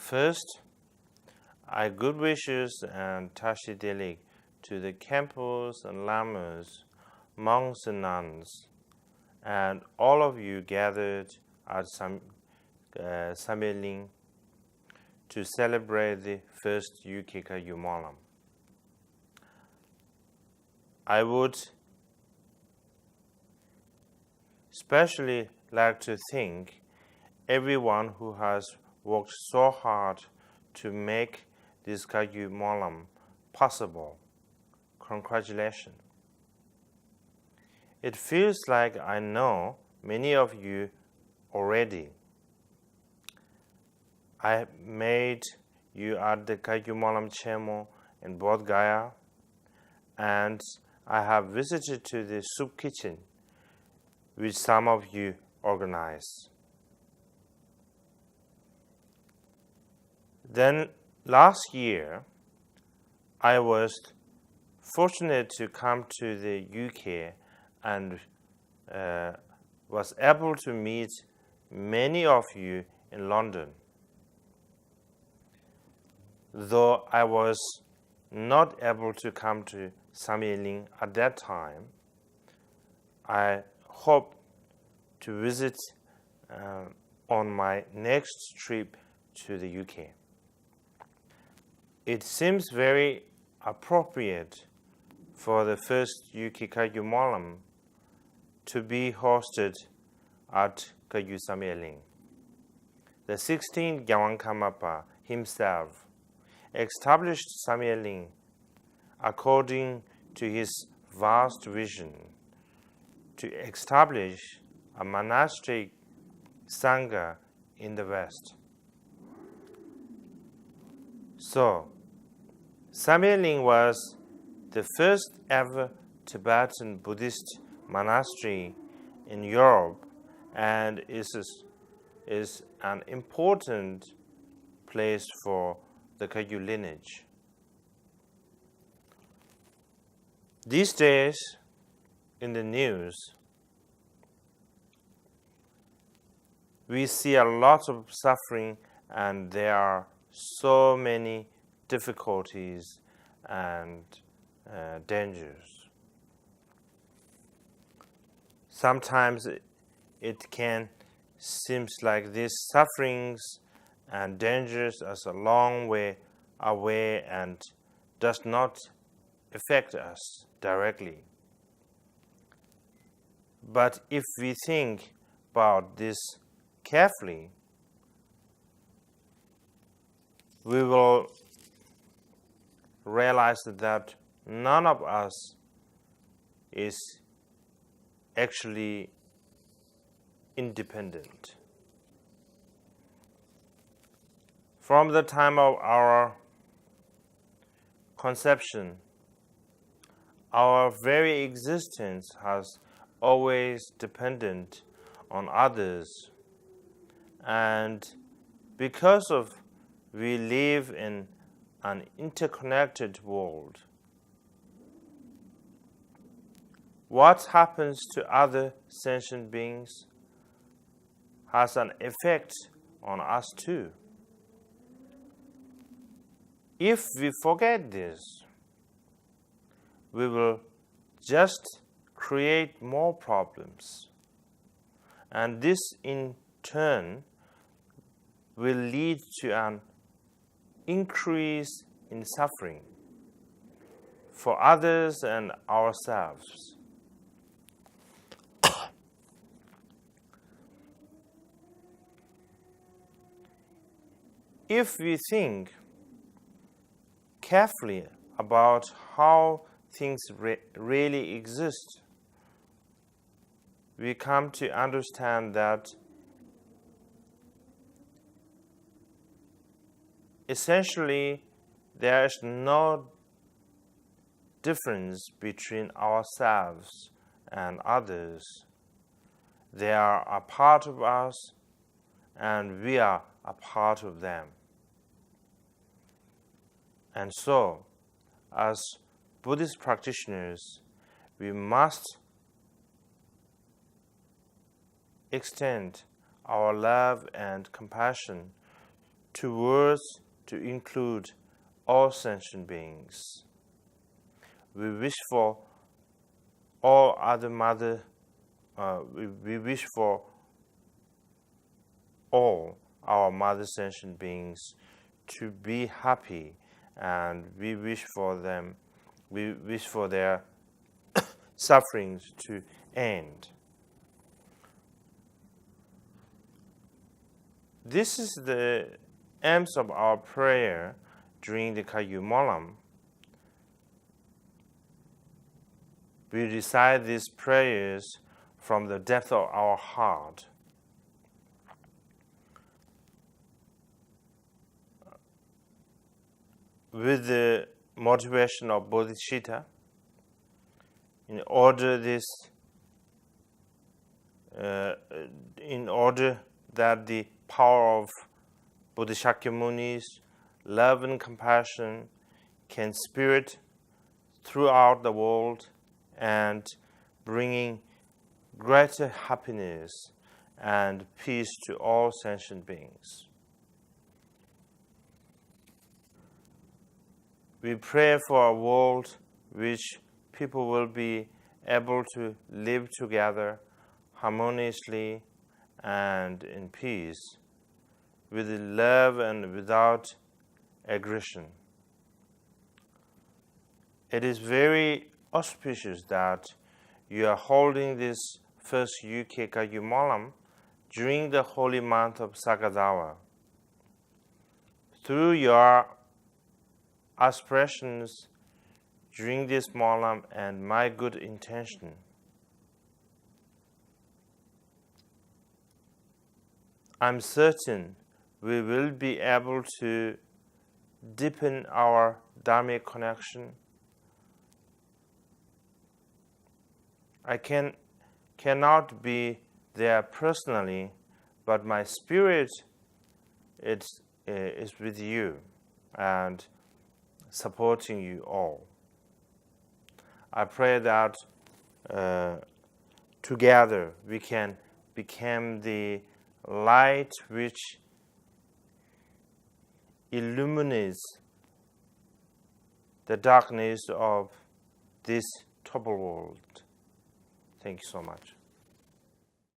First, I good wishes and Tashi Delik to the Kempos and Lamas, monks and nuns, and all of you gathered at Sameling to celebrate the first UK Kagyu Monlam. I would especially like to thank everyone who has worked so hard to make this Kagyu Monlam possible. Congratulations. It feels like I know many of you already. I met you at the Kagyu Monlam Chemo in Bodh Gaya, and I have visited to the soup kitchen, which some of you organized. Then last year, I was fortunate to come to the UK and was able to meet many of you in London. Though I was not able to come to Sameling at that time, I hope to visit on my next trip to the UK. It seems very appropriate for the first UK Kagyu Monlam to be hosted at Kagyu Sameling. The 16th Gyalwang Karmapa himself established Sameling according to his vast vision to establish a monastic sangha in the West. So, Sameling was the first ever Tibetan Buddhist monastery in Europe and is an important place for the Kagyu lineage. These days, in the news, we see a lot of suffering, and there are so many difficulties and dangers. Sometimes it can seem like these sufferings and dangers are a long way away and does not affect us directly. But if we think about this carefully, we will realize that none of us is actually independent. From the time of our conception, our very existence has always dependent on others, and because of we live in an interconnected world, what happens to other sentient beings has an effect on us too. If we forget this, we will just create more problems, and this in turn will lead to an increase in suffering for others and ourselves. If we think carefully about how things really exist, we come to understand that essentially there is no difference between ourselves and others. They are a part of us, and we are a part of them. And so, as Buddhist practitioners, we must extend our love and compassion towards to include all sentient beings. We wish for all other mother. We wish for all our mother sentient beings to be happy, and we wish for them. We wish for their sufferings to end. This is the aims of our prayer during the Kagyu Monlam. We recite these prayers from the depth of our heart. With the motivation of bodhicitta, in order that the power of Bodhisattva Muni's love and compassion can spirit throughout the world and bringing greater happiness and peace to all sentient beings. We pray for a world which people will be able to live together harmoniously and in peace, with love and without aggression. It is very auspicious that you are holding this first UK Kagyu Monlam during the holy month of Sagazawa. Through your aspirations during this Monlam and my good intention, I'm certain we will be able to deepen our Dharmic connection. I cannot be there personally, but my spirit is with you and supporting you all. I pray that together we can become the light which illuminates the darkness of this troubled world. Thank you so much.